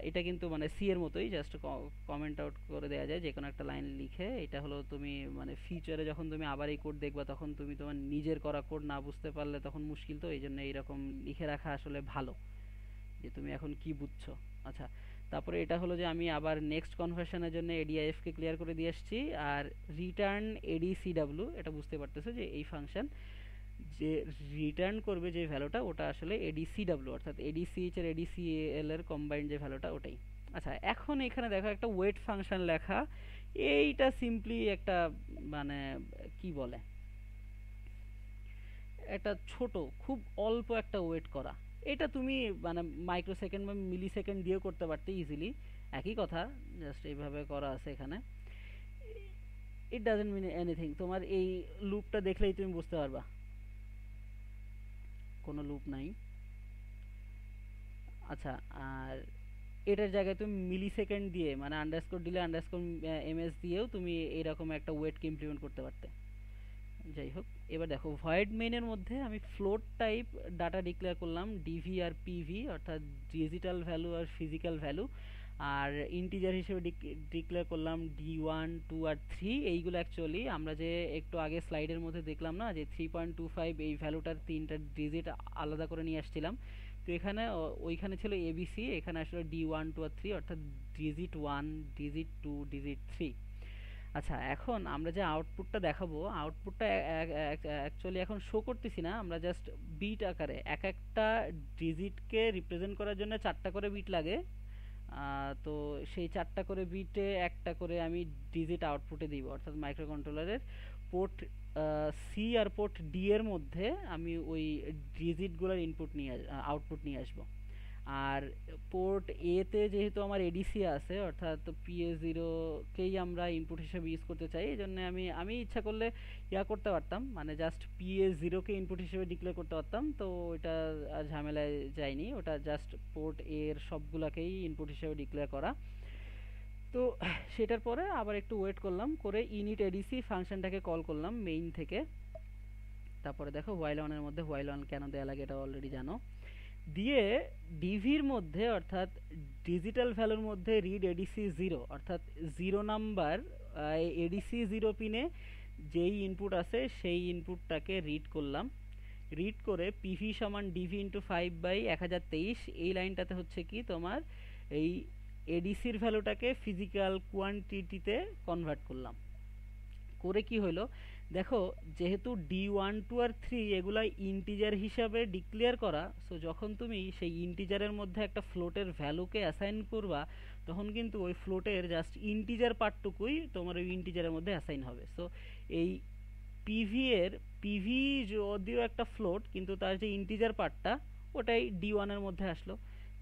এটা কিন্তু মানে সি এর মতোই, জাস্ট কমেন্ট আউট করে দেওয়া যায় যে কোনো একটা লাইন লিখে। এটা হলো তুমি মানে ফিউচারে যখন তুমি আবার এই কোড দেখবা তখন তুমি তোমার নিজের করা কোড না বুঝতে পারলে তখন মুশকিল, তো এই জন্য এইরকম লিখে রাখা আসলে ভালো যে তুমি এখন কি বুঝছো। আচ্ছা, তারপরে এটা হলো যে আমি আবার নেক্সট কনভার্সনের জন্য এডিআইএফ কে ক্লিয়ার করে দিয়ে আসছি। আর রিটার্ন এডিসিডাব্লিউ, এটা বুঝতে পারতেছো যে এই ফাংশন যে রিটার্ন করবে যে ভ্যালুটা ওটা আসলে এডিসিডাব্লিউ, অর্থাৎ এডিসিএইচ আর এডিসিএল এর কম্বাইন্ড যে ভ্যালুটা ওটাই। আচ্ছা, এখন এখানে দেখো একটা ওয়েট ফাংশন লেখা, এইটা সিম্পলি একটা মানে কি বলে, একটা ছোট খুব অল্প একটা ওয়েট করা। এটা তুমি মানে মাইক্রো সেকেন্ড বা মিলি সেকেন্ড দিয়েও করতে পারতে ইজিলি, একই কথা, জাস্ট এইভাবে করা আছে এখানে। ইট ডাজন্ট মিন এনিথিং, তোমার এই লুপটা দেখলেই তুমি বুঝতে পারবা কোনো লুপ নাই। আচ্ছা, আর এটার জায়গায় তুমি মিলি সেকেন্ড দিয়ে মানে আন্ডারস্কোর দিলে আন্ডারস্কোর এমএস দিয়েও তুমি এরকম একটা ওয়েটকে ইমপ্লিমেন্ট করতে পারতে। যাই হোক, এবার দেখো ভয়েড মেইনের মধ্যে আমি ফ্লোট টাইপ ডাটা ডিক্লেয়ার করলাম ডিভি আর পিভি, অর্থাৎ ডিজিটাল ভ্যালু আর ফিজিক্যাল ভ্যালু। আর ইন্টিজার হিসেবে ডিক্লেয়ার করলাম D1 2 আর 3। এইগুলো অ্যাকচুয়ালি আমরা যে একটু আগে স্লাইডের মধ্যে দেখলাম না যে 3.25 এই ভ্যালুটার 3টা ডিজিট আলাদা করে নিয়ে আসছিলাম, তো এখানে ওইখানে ছিল এবিসি, এখানে আসলে D1 2 আর 3, অর্থাৎ ডিজিট 1 ডিজিট 2 ডিজিট 3। আচ্ছা, এখন আমরা যে আউটপুটটা দেখাবো, আউটপুটটা অ্যাকচুয়ালি এখন শো করতেছি না, আমরা জাস্ট বিট আকারে এক একটা ডিজিটকে রিপ্রেজেন্ট করার জন্য 4টা করে বিট লাগে। তো সেই 4টা করে বিটে একটা করে আমি ডিজিট আউটপুটে দিব, অর্থাৎ মাইক্রো কন্ট্রোলারের পোর্ট সি আর পোর্ট ডি এর মধ্যে আমি ওই ডিজিটগুলোর ইনপুট নিয়ে আউটপুট নিয়ে আসবো। আর পোর্ট এ তে যেহেতু আমার এডিসি আছে, অর্থাৎ PA0 কেই আমরা ইনপুট হিসেবে ইউজ করতে চাই, এই জন্য আমি আমি ইচ্ছা করলে ইয়া করতে পারতাম, মানে জাস্ট PA0 কে ইনপুট হিসেবে ডিক্লেয়ার করতে পারতাম, তো ওইটা আর ঝামেলায় যায়নি, ওটা জাস্ট পোর্ট এর সবগুলাকেই ইনপুট হিসেবে ডিক্লেয়ার করা। তো সেটার পরে আবার একটু ওয়েট করলাম, করে ইনিট এডিসি ফাংশনটাকে কল করলাম মেইন থেকে। তারপরে দেখো হোয়াইল অনের মধ্যে হোয়াইল অন কেন দেওয়া লাগে এটা অলরেডি জানো। দিয়ে ডিভির মধ্যে অর্থাৎ ডিজিটাল ভ্যালুর মধ্যে রিড এডিসি জিরো, অর্থাৎ 0 নাম্বার এডিসি জিরো পিনে যেই ইনপুট আছে সেই ইনপুটটাকে রিড করলাম। রিড করে পিভি সমান ডিভি ইন্টু 5/1023, এই লাইনটাতে হচ্ছে কি তোমার এই এডিসির ভ্যালুটাকে ফিজিক্যাল কোয়ান্টিটিতে কনভার্ট করলাম। করে কি হলো দেখো, যেহেতু D1 2 আর 3 এগুলা ইন্টিজার হিসাবে ডিক্লেয়ার করা, সো যখন তুমি সেই ইন্টিজারের মধ্যে একটা ফ্লোটের ভ্যালুকে অ্যাসাইন করবা, তখন কিন্তু ওই ফ্লোটের জাস্ট ইন্টিজার পার্টটুকুই তোমার ওই ইন্টিজারের মধ্যে অ্যাসাইন হবে। সো এই পিভি এর পিভি যদিও একটা ফ্লোট, কিন্তু তার যে ইন্টিজার পার্টটা ওটাই D1 এর মধ্যে আসলো।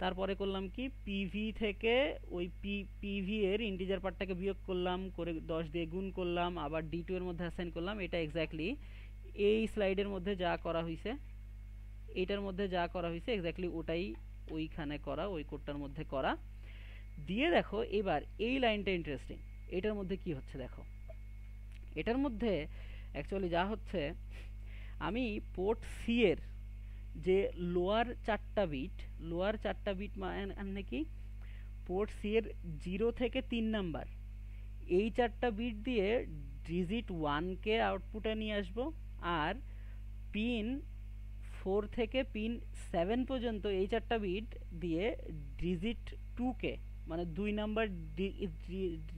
তারপরে করলাম কি, পিভি থেকে ওই পিভি এর ইন্টিজার পার্টটাকে বিয়োগ করলাম, করে 10 দিয়ে গুণ করলাম, আবার D2 এর মধ্যে অ্যাসাইন করলাম। এটা এক্স্যাক্টলি এই স্লাইডের মধ্যে যা করা হয়েছে, এইটার মধ্যে যা করা হয়েছে এক্স্যাক্টলি ওটাই ওইখানে করা, ওই কোডটার মধ্যে করা। দিয়ে দেখো এবার এই লাইনটা ইন্টারেস্টিং, এটার মধ্যে কি হচ্ছে দেখো। এটার মধ্যে অ্যাকচুয়ালি যা হচ্ছে, আমি পোর্ট সি এর যে লোয়ার 4টা বিট মানে কি, পোর্ট সি এর 0 থেকে 3 নাম্বার এই 4টা বিট দিয়ে ডিজিট 1 কে আউটপুটে নিয়ে আসবো। আর পিন 4 থেকে পিন 7 পর্যন্ত এই 4টা বিট দিয়ে ডিজিট 2 কে, মানে 2 নাম্বার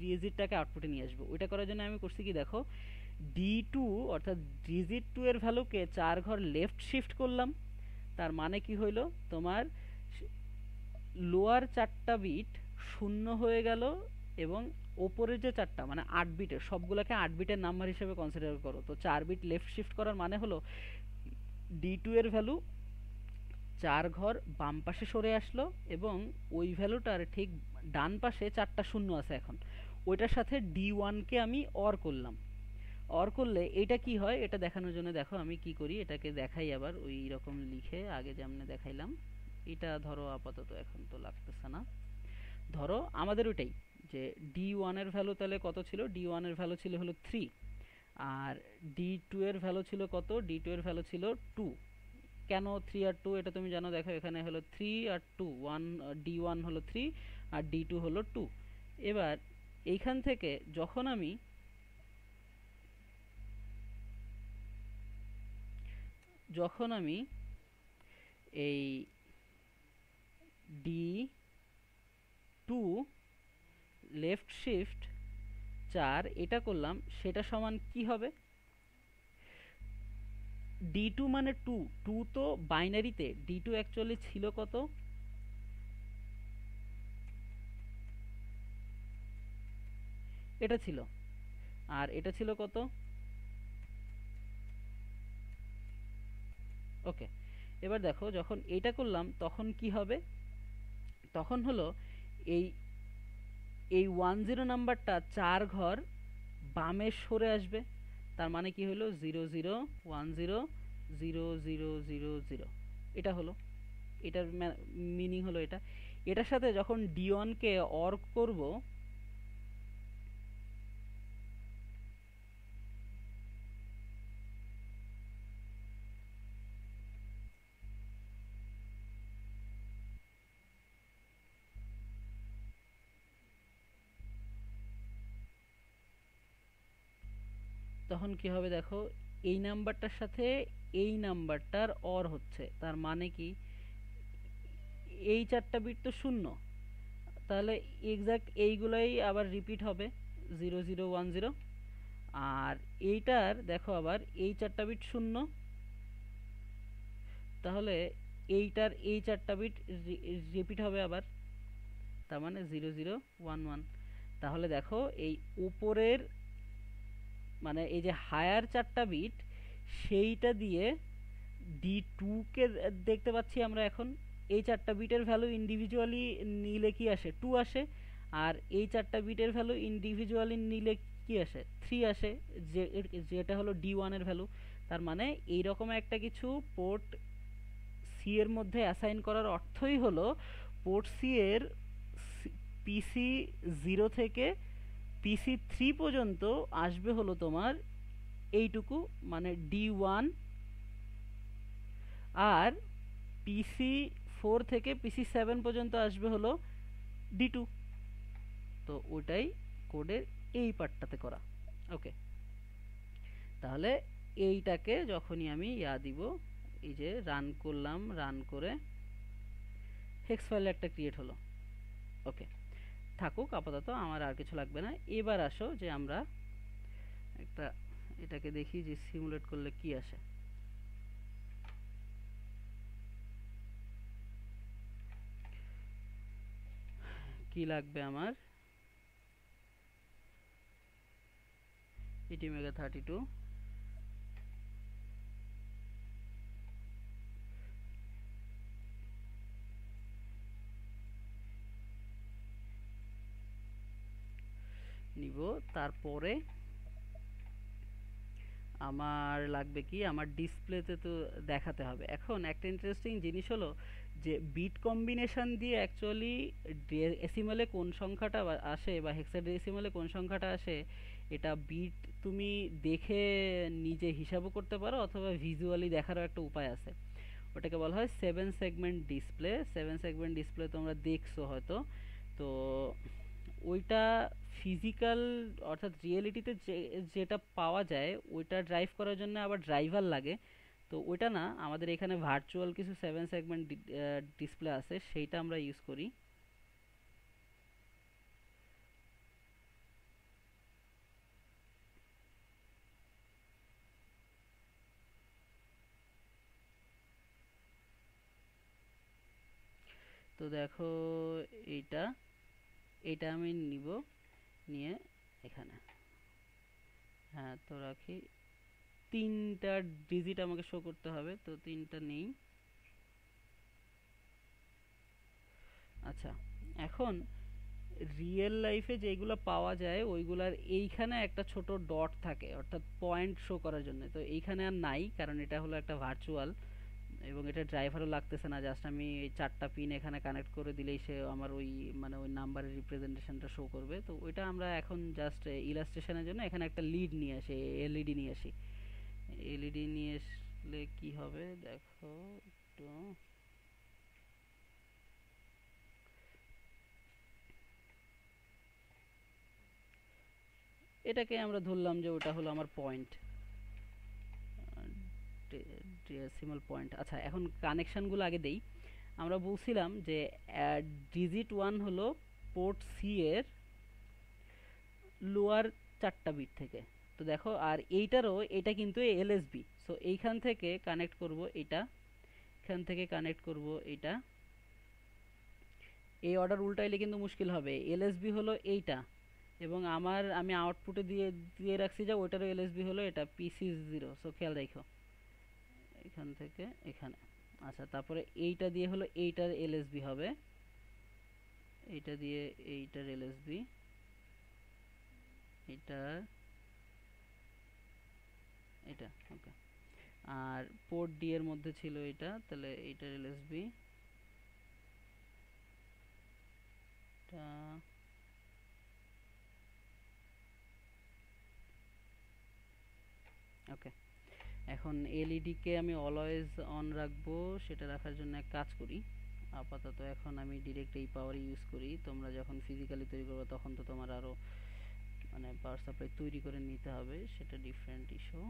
ডিজিটটাকে আউটপুটে নিয়ে আসবো। ওইটা করার জন্য আমি করছি কি দেখো, D2 অর্থাৎ ডিজিট 2 এর ভ্যালুকে 4 ঘর লেফট শিফট করলাম। তার মানে কি হইলো তোমার লোয়ার 4টা বিট শূন্য হয়ে গেল, এবং ওপরের যে 4টা মানে 8 বিটের সবগুলোকে 8 বিটের নাম্বার হিসেবে কনসিডার করো। তো 4 বিট লেফট শিফট করার মানে হলো D2 এর ভ্যালু 4 ঘর বাম পাশে সরে আসলো, এবং ওই ভ্যালুটার ঠিক ডান পাশে 4টা শূন্য আছে এখন, ওইটার সাথে D1 কে আমি অর করলাম। অর করলে এটা কি হয় এটা দেখানোর জন্য দেখো আমি কি করি, এটাকে দেখাই আবার ওই রকম লিখে, আগে যেমনে দেখাইলাম। এটা ধরো আপাতত এখন তো লাগতেছে না। ধরো আমাদের ওইটাই যে D1 এর ভ্যালু তাহলে কত ছিল, D1 এর ভ্যালু ছিল হলো 3, আর D2 এর ভ্যালু ছিল কত, D2 এর ভ্যালু ছিল 2। কেন 3 আর 2 এটা তুমি জানো, দেখো এখানে হলো 3 আর 2, D1 হলো 3 আর D2 হলো 2। এবার এইখান থেকে যখন আমি এই D2 লেফট শিফট 4 এটা করলাম, সেটা সমান কি হবে, D2 মানে 2, 2 তো বাইনারিতে D2 অ্যাকচুয়ালি ছিল কত, এটা ছিল, আর এটা ছিল কত, ওকে। এবার দেখো যখন এটা করলাম তখন কি হবে, তখন হলো এই এই 10 নাম্বারটা 4 ঘর বামে সরে আসবে। তার মানে কি হলো 00100000, এটা হলো, এটার মিনিং হলো এটা। এটার সাথে যখন D1 কে অর করব, তখন কি হবে দেখো, এই নাম্বারটার সাথে এই নাম্বারটার অর হচ্ছে। তার মানে কি এই 4টা বিট তো শূন্য, তাহলে এক্সাক্ট এইগুলাই আবার রিপিট হবে, 0010। আর এইটার দেখো আবার এই 4টা বিট 0, তাহলে এইটার এই 4টা বিট রিপিট হবে আবার, তার মানে 0011। তাহলে দেখো এই উপরের মানে এই যে হায়ার 4টা বিট সেইটা দিয়ে D2 কে দেখতে পাচ্ছি আমরা এখন। এই 4টা বিটের ভ্যালু ইন্ডিভিজুয়ালি নিলে কি আসে? 2 আসে। আর এই 4টা বিটের ভ্যালু ইন্ডিভিজুয়ালি নিলে কি আসে? 3 আসে, যেটা হলো D1 এর ভ্যালু। তার মানে এইরকম একটা কিছু পোর্ট সি এর মধ্যে অ্যাসাইন করার অর্থই হলো পোর্ট সি এর পিসি 0 থেকে পিসি 3 পর্যন্ত আসবে হলো তোমার এইটুকু, মানে D1। আর পিসি 4 থেকে পিসি 7 পর্যন্ত আসবে হলো D2। তো ওটাই কোডের এই পার্টটাতে করা। ওকে, তাহলে এইটাকে যখনই আমি দিব, এই যে রান করলাম, রান করে হেক্স ফাইল একটা ক্রিয়েট হলো। ওকে, থাকুক আপাতত, আমার আর কিছু লাগবে না। এবার আসো যে আমরা একটা এটাকে দেখি যে সিমুলেট করলে কি আসে। কি লাগবে আমার? ATmega32, নিব। তারপরে আমার লাগবে কি, আমার ডিসপ্লেতে তো দেখাতে হবে। এখন একটা ইন্টারেস্টিং জিনিস হলো যে বিট কম্বিনেশন দিয়ে অ্যাকচুয়ালি ডেসিমালে কোন সংখ্যাটা আসে বা হেক্সাডেসিমালে কোন সংখ্যাটা আসে, এটা বিট তুমি দেখে নিজে হিসাবও করতে পারো, অথবা ভিজুয়ালি দেখারও একটা উপায় আছে। ওটাকে বলা হয় 7 সেগমেন্ট ডিসপ্লে। 7 সেগমেন্ট ডিসপ্লে তোমরা দেখছো হয়তো। তো ওইটা ফিজিক্যাল অর্থাৎ রিয়েলিটিতে যেটা পাওয়া যায় ওইটা ড্রাইভ করার জন্য আবার ড্রাইভার লাগে। তো ওইটা না, আমাদের এখানে ভার্চুয়াল কিছু 7 সেগমেন্ট ডিসপ্লে আছে, সেইটা আমরা ইউজ করি। তো দেখো এইটা, এটা আমি নিব, নিয়ে এখানে হ্যাঁ তো রাখি। 3টা ডিজিট আমাকে শো করতে হবে, তো 3টা নেই। আচ্ছা, এখন রিয়েল লাইফে যেগুলো পাওয়া যায় ওইগুলার এইখানে একটা ছোট ডট থাকে, অর্থাৎ পয়েন্ট শো করার জন্য। তো এইখানে আর নাই, কারণ এটা হলো একটা ভার্চুয়াল, এবং এটা ড্রাইভারও লাগতেছে না। জাস্ট আমি এই 4টা পিন এখানে কানেক্ট করে দিলেই সে আমার ওই মানে ওই নাম্বারের রিপ্রেজেন্টেশনটা শো করবে। তো ওইটা আমরা এখন জাস্ট ইলাস্ট্রেশনের জন্য এখানে একটা লিড নিয়ে আসি, এলইডি নিয়ে আসি। এলইডি নিয়ে আসলে কি হবে দেখো একটু। এটাকে আমরা ধরলাম যে ওটা হলো আমার পয়েন্ট, ডেসিমাল পয়েন্ট। আচ্ছা, এখন কানেকশনগুলো আগে দেই। আমরা বলছিলাম যে ডিজিট 1 হলো পোর্ট সি এর লোয়ার 4টা বিট থেকে। তো দেখো, আর এইটারও এটা কিন্তু এলএসবি। সো এইখান থেকে কানেক্ট করব এটা, এখান থেকে কানেক্ট করব এটা। এই অর্ডার উল্টাইলে কিন্তু মুশকিল হবে। এলএসবি হলো এইটা, এবং আমি আউটপুটে দিয়ে দিয়ে রাখছি যে ওইটারও এলএসবি হলো এটা PC0। সো খেয়াল রাখো এখান থেকে এখানে। আচ্ছা, তারপরে এইটা দিয়ে হলো এইটার এলএসবি হবে, এইটা দিয়ে এইটার এলএসবি, এটা এটা ওকে। আর পোর্ট ডি এর মধ্যে ছিল এটা, তাহলে এইটার এলএসবি এটা। ওকে, এখন এলইডি কে আমি অলওয়েজ অন রাখবো। সেটা রাখার জন্য এক কাজ করি, আপাতত এখন আমি ডিরেক্ট এই পাওয়ার ইউজ করি। তোমরা যখন ফিজিক্যালি তৈরি করবে তখন তো তোমার আরো মানে পাওয়ার সাপ্লাই তৈরি করে নিতে হবে, সেটা ডিফারেন্ট ইস্যু।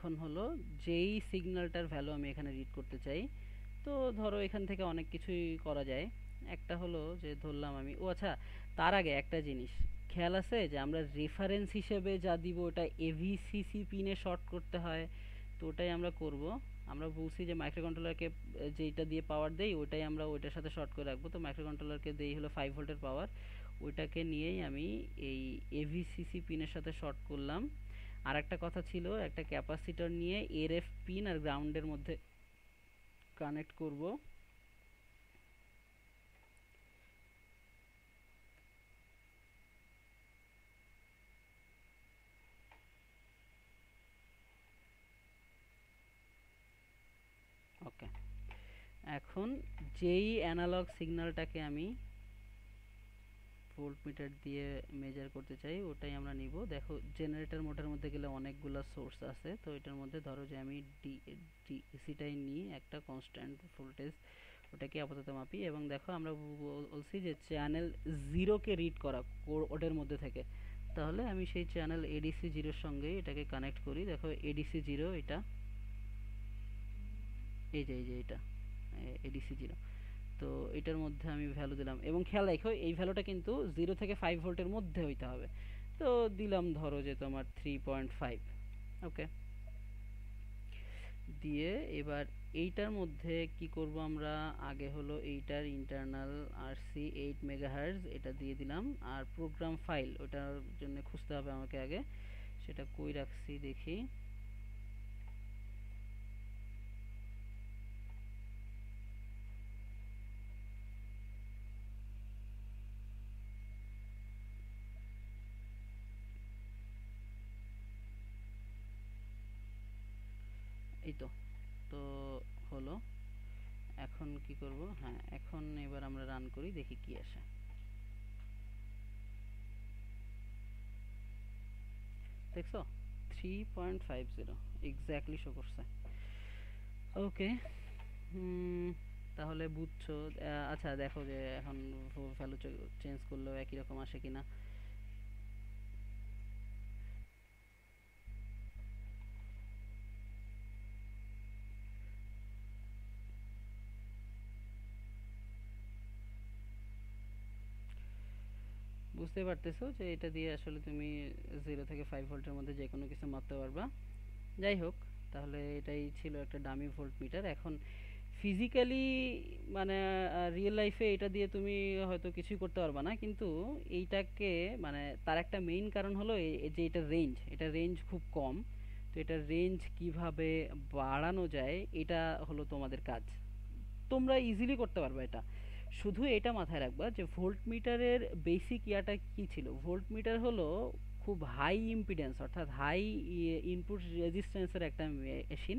এখন হলো যেই সিগন্যালটার ভ্যালু আমি এখানে রিড করতে চাই, তো ধরো এখান থেকে অনেক কিছুই করা যায়। একটা হলো যে ধরলাম আমি, ও আচ্ছা, তার আগে একটা জিনিস খেয়াল আছে যে আমরা রেফারেন্স হিসেবে যা দিব ওটা এভিসিসি পিনে শর্ট করতে হয়, তো ওটাই আমরা করব। আমরা বলছি যে মাইক্রোকন্ট্রোলারকে যেটা দিয়ে পাওয়ার দেই ওইটাই আমরা ওইটার সাথে শর্ট করে রাখবো, তো মাইক্রোকন্ট্রোলারকে দেই হলো 5 ভোল্টের পাওয়ার, ওইটাকে নিয়েই আমি এই এভিসিসি পিনের সাথে শর্ট করলাম। আর একটা কথা ছিল, একটা ক্যাপাসিটর নিয়ে এরএফ পিন আর গ্রাউন্ডের মধ্যে কানেক্ট করব। ওকে, এখন যেই অ্যানালগ সিগন্যালটাকে আমি ভোল্টমিটার দিয়ে মেজার করতে চাই ওটাই আমরা নিব। দেখো জেনারেটর মোডের মধ্যে গেলে অনেকগুলো সোর্স আছে, তো এটার মধ্যে ধরো যে আমি ডিসিটাই নিই একটা কনস্ট্যান্ট ভোল্টেজ, ওটাকে আপাতত মাপি। এবং দেখো আমরা বলছি যে চ্যানেল জিরোকে রিড করা ওটার মধ্যে থেকে, তাহলে আমি সেই চ্যানেল এডিসি জিরোর সঙ্গে এটাকে কানেক্ট করি। দেখো এডিসি জিরো এটা, এই যে এটা এডিসি জিরো, তো এটার মধ্যে আমি ভ্যালু দিলাম। এবং খেয়াল রাখো এই ভ্যালুটা কিন্তু 0 থেকে 5 ভোল্টের মধ্যে হইতে হবে, তো দিলাম ধরো যে তোমার 3.5। ওকে, দিয়ে এবার এইটার মধ্যে কি করব আমরা, আগে হলো এইটার ইন্টারনাল আরসি 8 মেগাহার্জ এটা দিয়ে দিলাম। আর প্রোগ্রাম ফাইল ওটার জন্য খুঁজতে হবে আমাকে আগে, সেটা কই রাখছি দেখি। এই তো, তো হলো। এখন কি করব, হ্যাঁ এখন এবার আমরা রান করি দেখি কি আসে। দেখছো 3.50 এক্স্যাক্টলি শো করছে। ওকে, তাহলে বুঝছো। আচ্ছা দেখো যে এখন ভ্যালু চেঞ্জ করলেও একই রকম আসে কিনা। বুঝতে পারতেছো যে এটা দিয়ে আসলে তুমি 0 থেকে 5 ভোল্টের মধ্যে যে কোনো কিছু মাপতে পারবা। যাই হোক, তাহলে এটাই ছিল একটা ডামি ভোল্ট মিটার। এখন ফিজিক্যালি মানে রিয়েল লাইফে এটা দিয়ে তুমি হয়তো কিছুই করতে পারবা না, কিন্তু এইটাকে মানে তার একটা মেইন কারণ হলো যে এটা রেঞ্জ খুব কম। তো এটার রেঞ্জ কিভাবে বাড়ানো যায় এটা হলো তোমাদের কাজ, তোমরা ইজিলি করতে পারবে এটা। শুধু এটা মাথায় রাখবা যে ভোল্ট মিটারের বেসিক ইয়াটা কি ছিল। ভোল্ট মিটার হলো খুব হাই ইম্পিডেন্স অর্থাৎ হাই ইনপুট রেজিস্ট্যান্সের একটা মেশিন,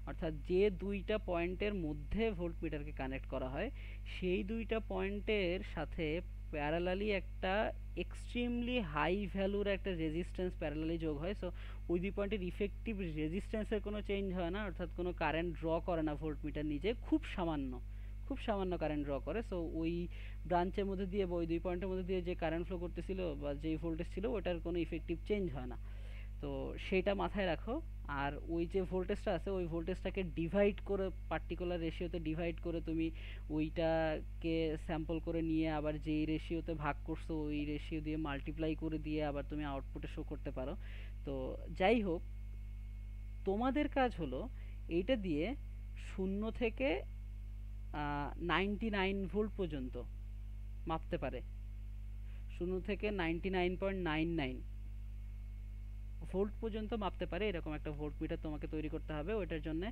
অর্থাৎ যে দুইটা পয়েন্টের মধ্যে ভোল্ট মিটারকে কানেক্ট করা হয় সেই দুইটা পয়েন্টের সাথে প্যারালালি একটা এক্সট্রিমলি হাই ভ্যালুর একটা রেজিস্ট্যান্স প্যারালালি যোগ হয়। সো ওই দুই পয়েন্টের ইফেক্টিভ রেজিস্ট্যান্সের কোনো চেঞ্জ হয় না, অর্থাৎ কোনো কারেন্ট ড্র করে না ভোল্ট মিটার নিজে, খুব সামান্য কারেন্ট ড্র করে। সো ওই ব্রাঞ্চের মধ্যে দিয়ে বা ওই দুই পয়েন্টের মধ্যে দিয়ে যে কারেন্ট ফ্লো করতেছিল বা যেই ভোল্টেজ ছিল ওটার কোনো ইফেক্টিভ চেঞ্জ হয় না, তো সেইটা মাথায় রাখো। আর ওই যে ভোল্টেজটা আছে ওই ভোল্টেজটাকে ডিভাইড করে পার্টিকুলার রেশিওতে ডিভাইড করে তুমি ওইটাকে স্যাম্পল করে নিয়ে আবার যেই রেশিওতে ভাগ করছো ওই রেশিও দিয়ে মাল্টিপ্লাই করে দিয়ে আবার তুমি আউটপুটে শো করতে পারো। তো যাই হোক, তোমাদের কাজ হলো এইটা দিয়ে 0 থেকে 99 ভোল্ট পর্যন্ত মাপতে পারে, 0 থেকে 99.99 ভোল্ট পর্যন্ত মাপতে পারে এরকম একটা ভোল্ট মিটার তোমাকে তৈরি করতে হবে। ওইটার জন্য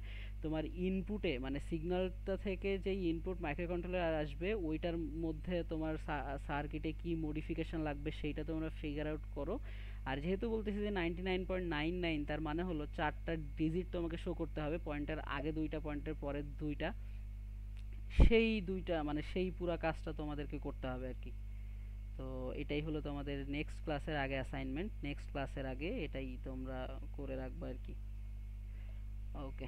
তোমার ইনপুটে মানে সিগন্যালটা থেকে যেই ইনপুট মাইক্রোকন্ট্রোলার আসবে ওইটার মধ্যে তোমার সার্কিটে কি মডিফিকেশন লাগবে সেইটা তোমরা ফিগার আউট করো। আর যেহেতু বলতেছি যে 99.99 তার মানে হলো 4টা ডিজিট তোমাকে শো করতে হবে, পয়েন্টের আগে দুইটা পয়েন্টের পরের দুইটা, সেই দুইটা মানে সেই পুরা কাজটা তোমাদেরকে করতে হবে আর কি। তো এটাই হলো তোমাদের নেক্সট ক্লাসের আগে অ্যাসাইনমেন্ট, নেক্সট ক্লাসের আগে এটাই তোমরা করে রাখবে আর কি। ওকে।